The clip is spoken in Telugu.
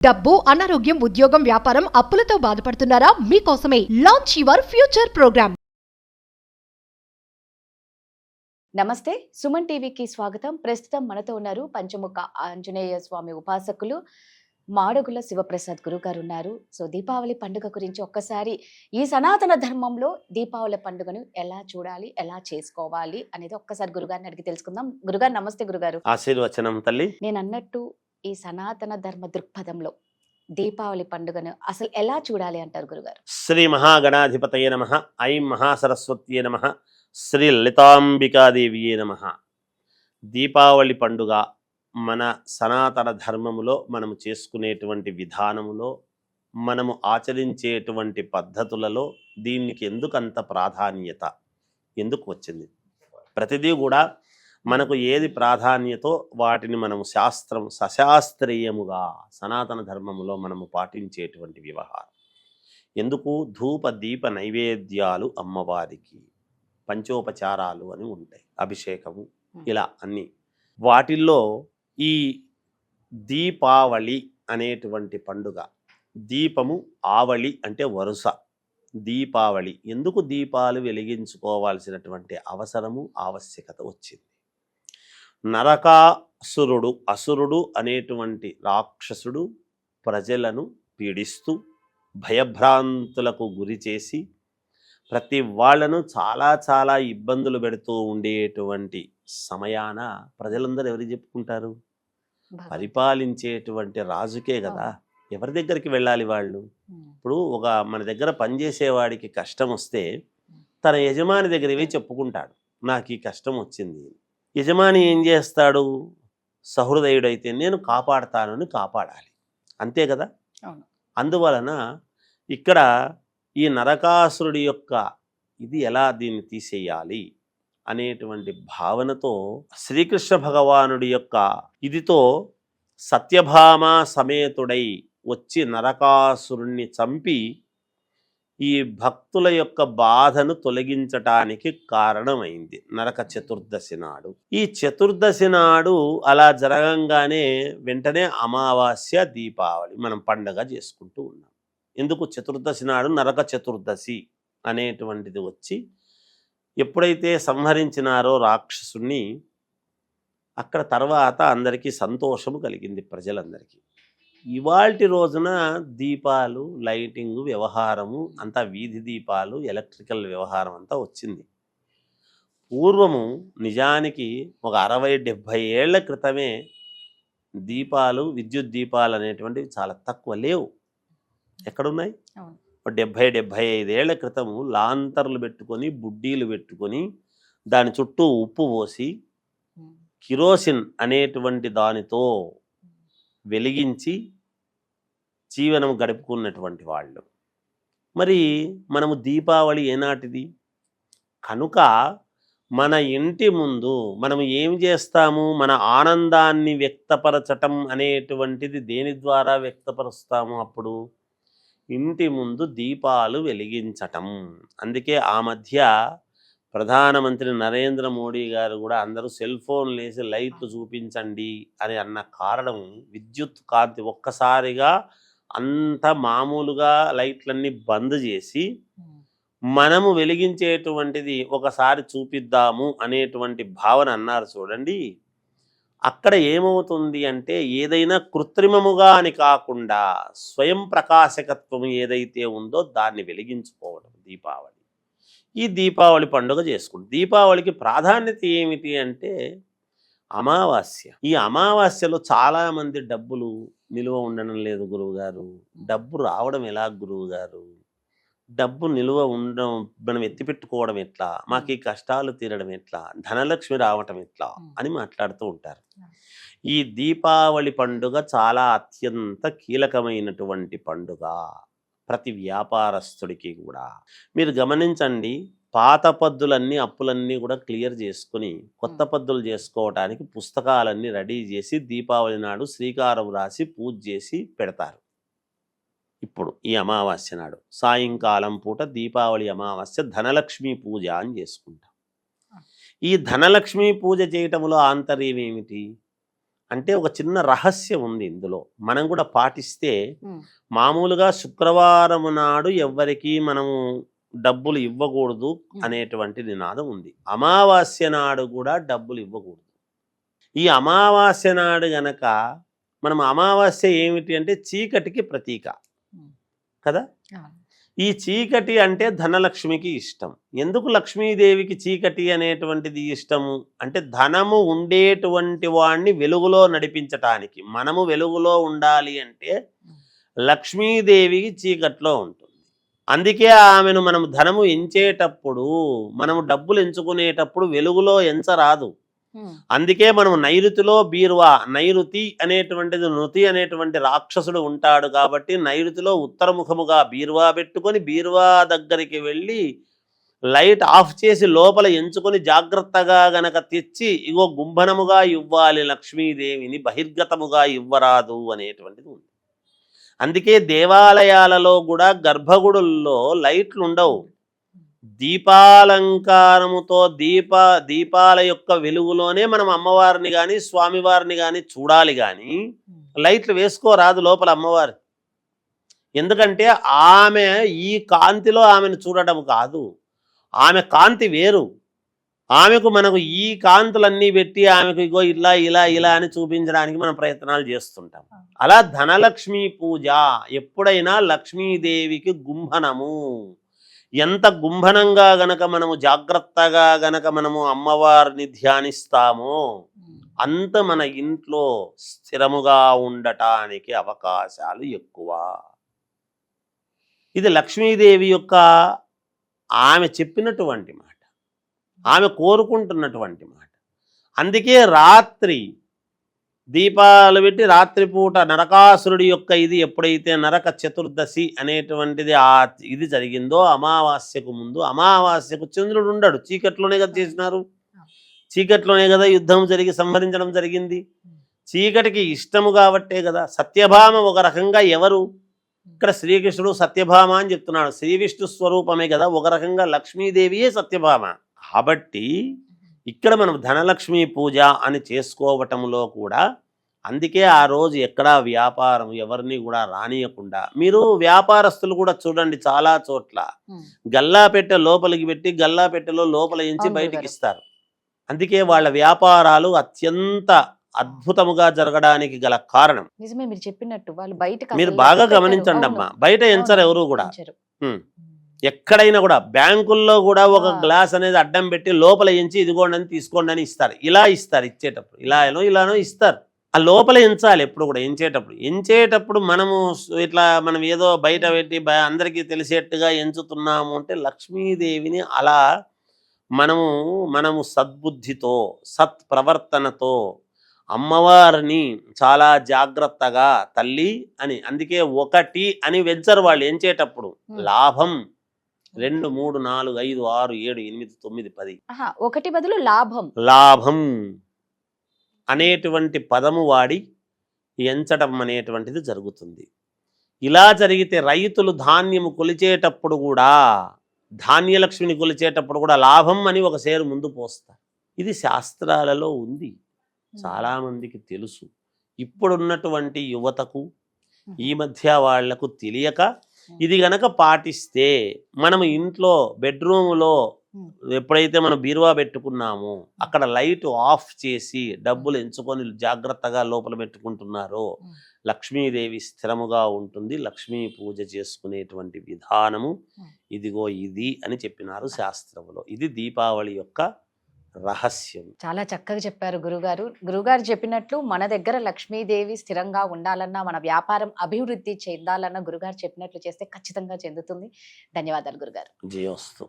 డబ్బు, అనారోగ్యం, ఉద్యోగం, వ్యాపారం, అప్పులతో బాధపడుతున్నారా? మీకోసమే లాంచ్ యువర్ ఫ్యూచర్ ప్రోగ్రామ్. నమస్తే, సుమన్ టీవీకి స్వాగతం. ప్రస్తుతం మనతో ఉన్నారు పంచముఖ ఆంజనేయ స్వామి ఉపాసకులు మాడుగుల శివప్రసాద్ గురువు గారు ఉన్నారు. సో దీపావళి పండుగ గురించి ఒక్కసారి ఈ సనాతన ధర్మంలో దీపావళి పండుగను ఎలా చూడాలి, ఎలా చేసుకోవాలి అనేది ఒక్కసారి గురుగారిని అడిగి తెలుసుకుందాం. గురుగారు నమస్తే. గురుగారు ఆశీర్వచనం తల్లి. నేను అన్నట్టు ఈ సనాతన ధర్మ దృక్పథంలో దీపావళి పండుగను అసలు ఎలా చూడాలి అంటారు గురుగారు? శ్రీ మహాగణాధిపతయ నమః. ఐం మహాసరస్వత్యే నమః. శ్రీ లలితాంబికాదేవియే నమః. దీపావళి పండుగ మన సనాతన ధర్మములో మనము చేసుకునేటువంటి విధానములో, మనము ఆచరించేటువంటి పద్ధతులలో దీనికి ఎందుకంత ప్రాధాన్యత ఎందుకు వచ్చింది? ప్రతిదీ కూడా మనకు ఏది ప్రాధాన్యతో వాటిని మనము సశాస్త్రీయముగా సనాతన ధర్మములో మనము పాటించేటువంటి వ్యవహారం. ఎందుకు? ధూప దీప నైవేద్యాలు అమ్మవారికి, పంచోపచారాలు అని ఉంటాయి, అభిషేకము, ఇలా అన్నీ. వాటిల్లో ఈ దీపావళి అనేటువంటి పండుగ, దీపము ఆవళి అంటే వరుస, దీపావళి ఎందుకు దీపాలు వెలిగించుకోవాల్సినటువంటి అవసరము, ఆవశ్యకత వచ్చింది? నరకాసురుడు, అసురుడు అనేటువంటి రాక్షసుడు ప్రజలను పీడిస్తూ భయభ్రాంతులకు గురి చేసి ప్రతి వాళ్ళను చాలా ఇబ్బందులు పెడుతూ ఉండేటువంటి సమయాన ప్రజలందరూ ఎవరికి చెప్పుకుంటారు? పరిపాలించేటువంటి రాజుకే కదా. ఎవరి దగ్గరికి వెళ్ళాలి వాళ్ళు? ఇప్పుడు మన దగ్గర పనిచేసేవాడికి కష్టం వస్తే తన యజమాని దగ్గరికి చెప్పుకుంటాడు, నాకు ఈ కష్టం వచ్చింది. యజమాని ఏం చేస్తాడు? సహృదయుడైతే నేను కాపాడతానని కాపాడాలి, అంతే కదా. అందువలన ఇక్కడ ఈ నరకాసురుడి యొక్క ఇది ఎలా దీన్ని తీసేయాలి అనేటువంటి భావనతో శ్రీకృష్ణ భగవానుడి యొక్క ఇదితో సత్యభామ సమేతుడై వచ్చి నరకాసురుణ్ణి చంపి ఈ భక్తుల యొక్క బాధను తొలగించటానికి కారణమైంది నరక చతుర్దశి నాడు. ఈ చతుర్దశి నాడు అలా జరగంగానే వెంటనే అమావాస్య, దీపావళి మనం పండగ చేసుకుంటూ ఉన్నాం. ఎందుకు? చతుర్దశి నాడు నరక చతుర్దశి అనేటువంటిది వచ్చి ఎప్పుడైతే సంహరించినారో రాక్షసుని, అక్కడ తర్వాత అందరికీ సంతోషము కలిగింది ప్రజలందరికీ. ఇవాల్టి రోజున దీపాలు, లైటింగ్ వ్యవహారము అంతా, వీధి దీపాలు, ఎలక్ట్రికల్ వ్యవహారం అంతా వచ్చింది. పూర్వము నిజానికి ఒక 60-70 ఏళ్ల క్రితమే దీపాలు, విద్యుత్ దీపాలు అనేటువంటివి చాలా తక్కువ, లేవు. ఎక్కడున్నాయి? 70-75 ఏళ్ల క్రితము లాంతర్లు పెట్టుకొని, బుడ్డీలు పెట్టుకొని, దాని చుట్టూ ఉప్పు పోసి కిరోసిన్ అనేటువంటి దానితో వెలిగించి జీవనం గడుపుకున్నటువంటి వాళ్ళు. మరి మనము దీపావళి ఏనాటిది? కనుక మన ఇంటి ముందు మనము ఏం చేస్తాము? మన ఆనందాన్ని వ్యక్తపరచటం అనేటువంటిది దేని ద్వారా వ్యక్తపరుస్తాము? అప్పుడు ఇంటి ముందు దీపాలు వెలిగించటం. అందుకే ఆ మధ్య ప్రధానమంత్రి నరేంద్ర మోడీ గారు కూడా అందరూ సెల్ ఫోన్లు వేసి లైట్లు చూపించండి అని అన్న కారణం, విద్యుత్ కాంతి ఒక్కసారిగా అంత మామూలుగా లైట్లన్నీ బంద్ చేసి మనము వెలిగించేటువంటిది ఒకసారి చూపిద్దాము అనేటువంటి భావన అన్నారు. చూడండి, అక్కడ ఏమవుతుంది అంటే ఏదైనా కృత్రిమముగా అని కాకుండా స్వయం ప్రకాశకత్వం ఏదైతే ఉందో దాన్ని వెలిగించుకోవడం దీపావళి. ఈ దీపావళి పండుగ చేసుకుంటాం. దీపావళికి ప్రాధాన్యత ఏమిటి అంటే అమావాస్య. ఈ అమావాస్యలో చాలామంది డబ్బులు నిలువ ఉండడం లేదు గురువుగారు. డబ్బు రావడం ఎలా గురువుగారు? డబ్బు నిలువ ఉండడం, మనం ఎత్తిపెట్టుకోవడం ఎట్లా? మాకు ఈ కష్టాలు తీరడం ఎట్లా? ధనలక్ష్మి రావటం ఎట్లా అని మాట్లాడుతూ ఉంటారు. ఈ దీపావళి పండుగ చాలా అత్యంత కీలకమైనటువంటి పండుగ ప్రతి వ్యాపారస్తుడికి కూడా. మీరు గమనించండి, పాత పద్దులన్నీ, అప్పులన్నీ కూడా క్లియర్ చేసుకుని కొత్త పద్దులు చేసుకోవటానికి పుస్తకాలన్నీ రెడీ చేసి దీపావళి నాడు శ్రీకారం రాసి పూజ చేసి పెడతారు. ఇప్పుడు ఈ అమావాస్య నాడు సాయంకాలం పూట దీపావళి అమావాస్య ధనలక్ష్మి పూజ అని చేసుకుంటాం. ఈ ధనలక్ష్మి పూజ చేయటంలో ఆంతర్యం ఏమిటి? అంటే ఒక చిన్న రహస్యం ఉంది ఇందులో, మనం కూడా పాటిస్తే. ఉమ్, మామూలుగా శుక్రవారం నాడు ఎవ్వరికి మనము డబ్బులు ఇవ్వకూడదు అనేటువంటి నినాదం ఉంది. అమావాస్య నాడు కూడా డబ్బులు ఇవ్వకూడదు. ఈ అమావాస్య నాడు గనక మనం, అమావాస్య ఏమిటి అంటే చీకటికి ప్రతీక కదా. అవును. ఈ చీకటి అంటే ధనలక్ష్మికి ఇష్టం. ఎందుకు లక్ష్మీదేవికి చీకటి అనేటువంటిది ఇష్టము అంటే, ధనము ఉండేటువంటి వాణ్ణి వెలుగులో నడిపించటానికి. మనము వెలుగులో ఉండాలి అంటే లక్ష్మీదేవికి చీకట్లో ఉంటుంది. అందుకే ఆమెను మనం ధనము ఎంచేటప్పుడు, మనము డబ్బులు ఎంచుకునేటప్పుడు వెలుగులో ఎంచరాదు. ఉమ్, అందుకే మనం నైరుతిలో బీరువా, నైరుతి అనేటువంటిది, నృతి అనేటువంటి రాక్షసుడు ఉంటాడు కాబట్టి నైరుతిలో ఉత్తరముఖముగా బీరువా పెట్టుకొని, బీరువా దగ్గరికి వెళ్ళి లైట్ ఆఫ్ చేసి లోపల ఎంచుకొని జాగ్రత్తగా గనక తెచ్చి, ఇగో గుంభనముగా ఇవ్వాలి లక్ష్మీదేవిని, బహిర్గతముగా ఇవ్వరాదు అనేటువంటిది ఉంది. అందుకే దేవాలయాలలో కూడా గర్భగుడుల్లో లైట్లు ఉండవు. దీపాలంకారముతో దీపాల యొక్క వెలుగులోనే మనం అమ్మవారిని కానీ స్వామివారిని కానీ చూడాలి, కానీ లైట్లు వేసుకోరాదు లోపల అమ్మవారి. ఎందుకంటే ఆమె ఈ కాంతిలో ఆమెను చూడటం కాదు, ఆమె కాంతి వేరు. ఆమెకు మనకు ఈ కాంతులన్నీ పెట్టి ఆమెకు ఇగో ఇలా ఇలా ఇలా అని చూపించడానికి మనం ప్రయత్నాలు చేస్తుంటాం. అలా ధనలక్ష్మి పూజ ఎప్పుడైనా లక్ష్మీదేవికి గుంభనము. ఎంత గుంభనంగా గనక మనము జాగ్రత్తగా గనక మనము అమ్మవారిని ధ్యానిస్తామో అంత మన ఇంట్లో స్థిరముగా ఉండటానికి అవకాశాలు ఎక్కువ. ఇది లక్ష్మీదేవి యొక్క ఆమె చెప్పినటువంటి మాట, ఆమె కోరుకుంటున్నటువంటి మాట. అందుకే రాత్రి దీపాలు పెట్టి రాత్రిపూట నరకాసురుడి యొక్క ఇది ఎప్పుడైతే నరక చతుర్దశి అనేటువంటిది ఇది జరిగిందో, అమావాస్యకు ముందు, అమావాస్యకు చంద్రుడు ఉండడు, చీకట్లోనే కదా చేసినారు, చీకట్లోనే కదా యుద్ధం జరిగి సంహరించడం జరిగింది. చీకటికి ఇష్టము కాబట్టే కదా. సత్యభామ ఒక రకంగా ఎవరు? ఇక్కడ శ్రీకృష్ణుడు సత్యభామ అని చెప్తున్నాడు, శ్రీ విష్ణు స్వరూపమే కదా, ఒక రకంగా లక్ష్మీదేవియే సత్యభామ. కాబట్టి ఇక్కడ మనం ధనలక్ష్మి పూజ అని చేసుకోవటంలో కూడా, అందుకే ఆ రోజు ఎక్కడా వ్యాపారం ఎవరిని కూడా రానియకుండా, మీరు వ్యాపారస్తులు కూడా చూడండి చాలా చోట్ల గల్లాపెట్టె లోపలికి పెట్టి గల్లాపెట్టెలో లోపల ఎంచి బయటికి ఇస్తారు. అందుకే వాళ్ళ వ్యాపారాలు అత్యంత అద్భుతముగా జరగడానికి గల కారణం. నిజమే మీరు చెప్పినట్టు, వాళ్ళు బయట మీరు బాగా గమనించండి అమ్మా, బయట ఎంచరు ఎవరు కూడా. ఎక్కడైనా కూడా బ్యాంకుల్లో కూడా ఒక గ్లాస్ అనేది అడ్డం పెట్టి లోపల ఎంచి ఇదిగోండి అని తీసుకోండి అని ఇస్తారు. ఇలా ఇస్తారు ఇచ్చేటప్పుడు, ఇలానో ఇస్తారు. ఆ లోపల ఎంచాలి ఎప్పుడు కూడా. ఎంచేటప్పుడు మనము ఇట్లా మనం ఏదో బయట పెట్టి అందరికీ తెలిసేట్టుగా ఎంచుతున్నాము అంటే లక్ష్మీదేవిని అలా మనము సద్బుద్ధితో సత్ప్రవర్తనతో అమ్మవారిని చాలా జాగ్రత్తగా తల్లి అని, అందుకే ఒకటి అని వెంచరు వాళ్ళు ఎంచేటప్పుడు. లాభం 2 3 4 5 6 7 8 9 10 ఒకటి బదులు లాభం, లాభం అనేటువంటి పదము వాడి ఎంచడం అనేటువంటిది జరుగుతుంది. ఇలా జరిగితే రైతులు ధాన్యము కొలిచేటప్పుడు కూడా, ధాన్యలక్ష్మిని కొలిచేటప్పుడు కూడా లాభం అని ఒక సేరు ముందు పోస్తారు. ఇది శాస్త్రాలలో ఉంది, చాలామందికి తెలుసు. ఇప్పుడున్నటువంటి యువతకు ఈ మధ్య వాళ్లకు తెలియక ఇది గనక పాటిస్తే, మనము ఇంట్లో బెడ్రూములో ఎప్పుడైతే మనం బీరువా పెట్టుకున్నామో అక్కడ లైట్ ఆఫ్ చేసి డబ్బులు ఎంచుకొని జాగ్రత్తగా లోపల పెట్టుకుంటున్నారో లక్ష్మీదేవి స్థిరముగా ఉంటుంది. లక్ష్మీ పూజ చేసుకునేటువంటి విధానము ఇదిగో ఇది అని చెప్పినారు శాస్త్రంలో. ఇది దీపావళి యొక్క రహస్యం. చాలా చక్కగా చెప్పారు గురుగారు. గురుగారు చెప్పినట్లు మన దగ్గర లక్ష్మీదేవి స్థిరంగా ఉండాలన్నా, మన వ్యాపారం అభివృద్ధి చెందాలన్నా గురుగారు చెప్పినట్లు చేస్తే ఖచ్చితంగా చెందుతుంది. ధన్యవాదాలు గురుగారు. జయోస్తు.